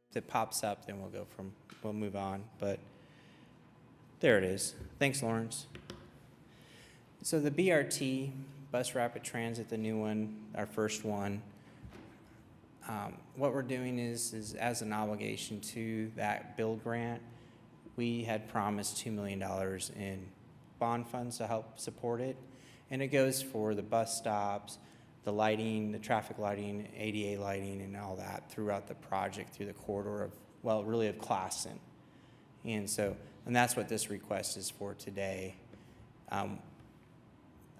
If it pops up, then we'll move on, but there it is. Thanks, Lawrence. So the BRT, Bus Rapid Transit, the new one, our first one, what we're doing is as an obligation to that build grant, we had promised $2 million in bond funds to help support it. And it goes for the bus stops, the lighting, the traffic lighting, ADA lighting, and all that throughout the project, through the corridor of, well, really of Classen. And that's what this request is for today. I'm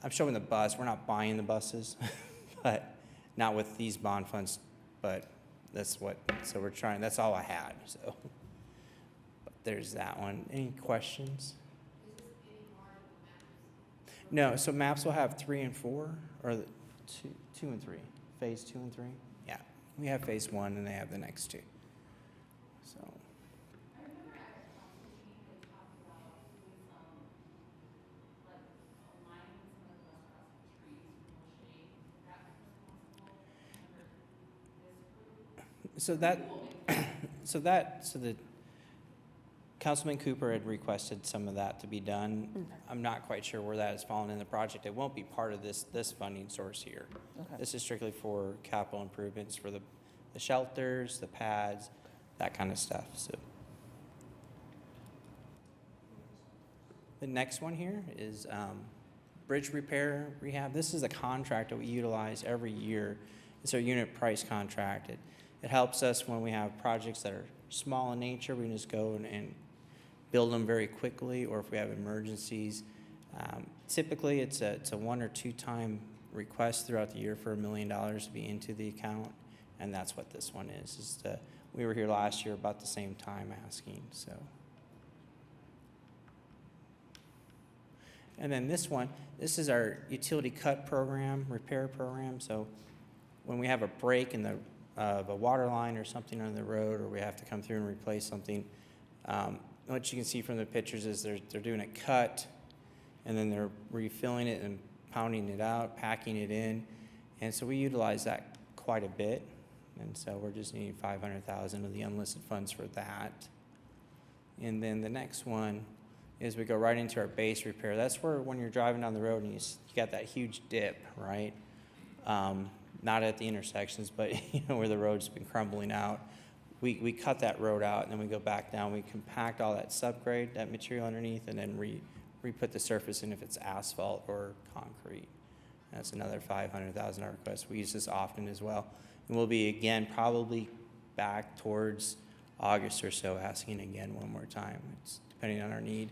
showing the bus. We're not buying the buses, but not with these bond funds, but so we're trying, that's all I had, so. But there's that one. Any questions? No, so maps will have 3 and 4, or the two and 3, phase 2 and 3. Yeah, we have phase 1, and they have the next 2. So. I remember at our council meeting, they talked about doing some, like, aligning some of the bus routes with trees for more shade. Would that be possible under this group? So the Councilman Cooper had requested some of that to be done. Okay. I'm not quite sure where that has fallen in the project. It won't be part of this funding source here. Okay. This is strictly for capital improvements for the shelters, the pads, that kind of stuff. So the next one here is bridge repair rehab. This is a contract that we utilize every year. It's our unit price contract. It helps us when we have projects that are small in nature. We can just go and build them very quickly, or if we have emergencies. Typically, it's a 1 or 2 time request throughout the year for $1 million to be into the account, and that's what this one is. We were here last year about the same time asking, so. And then this one, this is our utility cut program, repair program. So when we have a break in a water line or something on the road, or we have to come through and replace something, what you can see from the pictures is they're doing a cut, and then they're refilling it and pounding it out, packing it in. And so we utilize that quite a bit. And so we're just needing $500,000 of the unlisted funds for that. And then the next one is we go right into our base repair. That's where when you're driving down the road and you got that huge dip, right? Not at the intersections, but where the road's been crumbling out. We cut that road out, and then we go back down. We compact all that subgrade, that material underneath, and then re-put the surface in if it's asphalt or concrete. That's another $500,000 request. We use this often as well. And we'll be, again, probably back towards August or so, asking again one more time. It's depending on our need.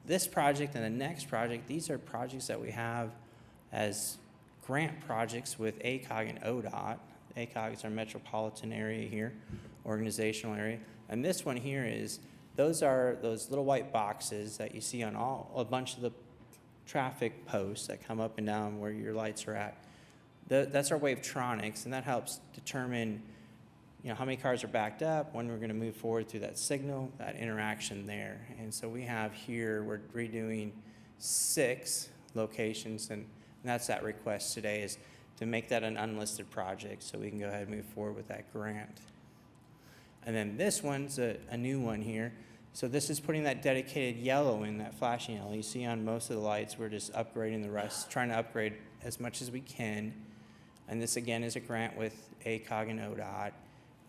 This project and the next project, these are projects that we have as grant projects with ACOG and ODOT. ACOG is our metropolitan area here, organizational area. And this one here is, those are those little white boxes that you see on a bunch of the traffic posts that come up and down where your lights are at. That's our Wavetronics, and that helps determine how many cars are backed up, when we're going to move forward through that signal, that interaction there. And so we have here, we're redoing 6 locations, and that's that request today, is to make that an unlisted project so we can go ahead and move forward with that grant. And then this one's a new one here. So this is putting that dedicated yellow in, that flashing yellow. You see on most of the lights, we're just upgrading the rest, trying to upgrade as much as we can. And this again is a grant with ACOG and ODOT.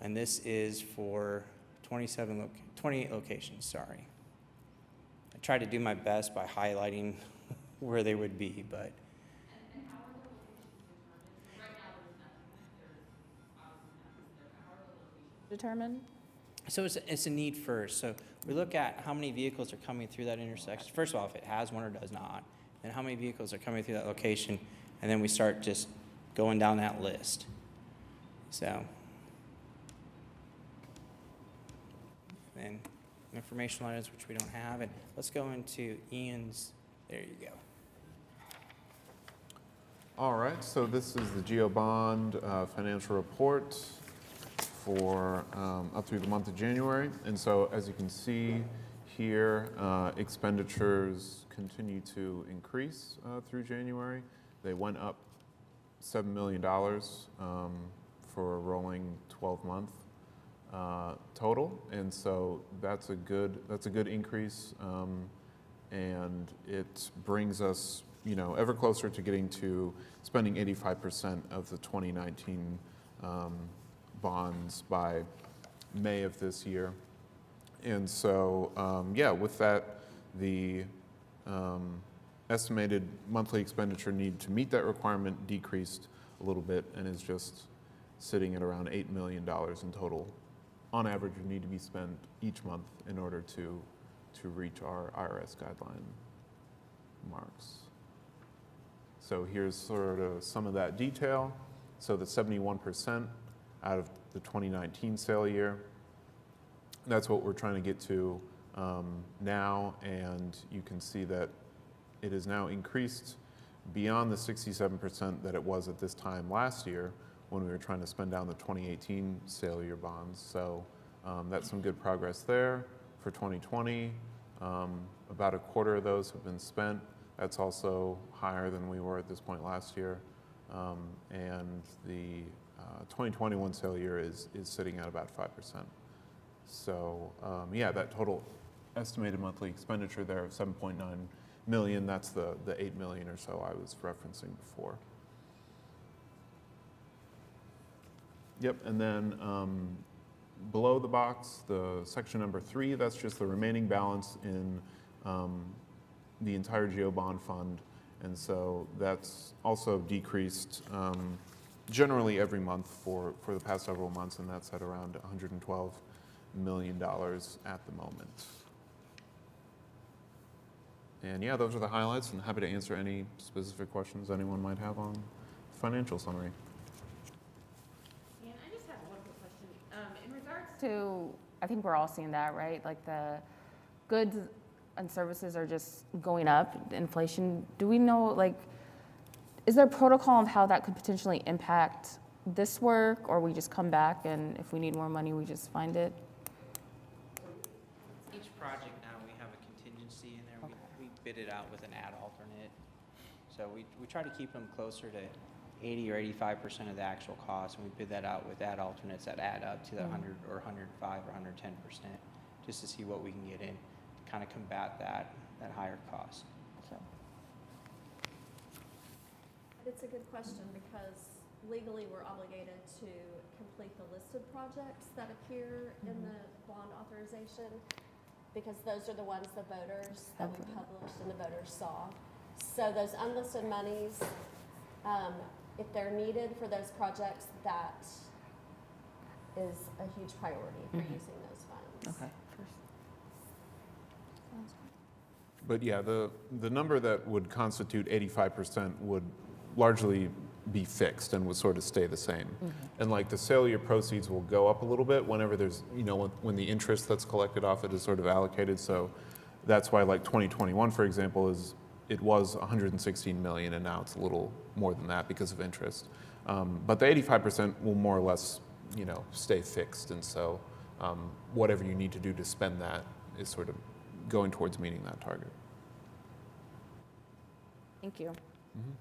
And this is for 28 locations, sorry. I tried to do my best by highlighting where they would be, but. And how are the locations determined? Right now, there's nothing, obviously nothing there. How are the locations Determined? So it's a need first. So we look at how many vehicles are coming through that intersection. First of all, if it has one or does not, and how many vehicles are coming through that location, and then we start just going down that list. So, and informational items which we don't have, and let's go into Ian's. There you go. All right, so this is the GeoBond financial report for up through the month of January. And so as you can see here, expenditures continue to increase through January. They went up $7 million for a rolling 12-month total, and so that's a good increase, and it brings us, you know, ever closer to getting to spending 85% of the 2019 bonds by May of this year. And so, yeah, with that, the estimated monthly expenditure need to meet that requirement decreased a little bit and is just sitting at around $8 million in total. On average, would need to be spent each month in order to reach our IRS guideline marks. So here's sort of some of that detail. So the 71% out of the 2019 sale year, that's what we're trying to get to now, and you can see that it is now increased beyond the 67% that it was at this time last year when we were trying to spend down the 2018 sale year bonds. So that's some good progress there. For 2020, about a quarter of those have been spent. That's also higher than we were at this point last year. And the 2021 sale year is sitting at about 5%. So yeah, that total estimated monthly expenditure there of 7.9 million, that's the 8 million or so I was referencing before. Yep, and then below the box, the section number 3, that's just the remaining balance in the entire GEO bond fund. And so that's also decreased generally every month for the past several months, and that's at around $112 million at the moment. And yeah, those are the highlights, and happy to answer any specific questions anyone might have on the financial summary. And I just have one quick question. In regards to, I think we're all seeing that, right? Like the goods and services are just going up, inflation. Do we know, like, is there a protocol of how that could potentially impact this work, or we just come back and if we need more money, we just find it? Each project now, we have a contingency in there. Okay. We bid it out with an ad alternate. So we try to keep them closer to 80 or 85% of the actual cost, and we bid that out with ad alternates that add up to the 100 or 105 or 110%, just to see what we can get in to kind of combat that higher cost. So, It's a good question because legally we're obligated to complete the listed projects that appear in the bond authorization, because those are the ones the voters that we published and the voters saw. So those unlisted monies, if they're needed for those projects, that is a huge priority for using those funds. okay. But yeah, the number that would constitute 85% would largely be fixed and would sort of stay the same. And like the sale year proceeds will go up a little bit whenever there's, you know, when the interest that's collected off it is sort of allocated. So that's why like 2021, for example, it was 116 million and now it's a little more than that because of interest. But the 85% will more or less, you know, stay fixed. And so whatever you need to do to spend that is sort of going towards meeting that target. Thank you. Mm-hmm.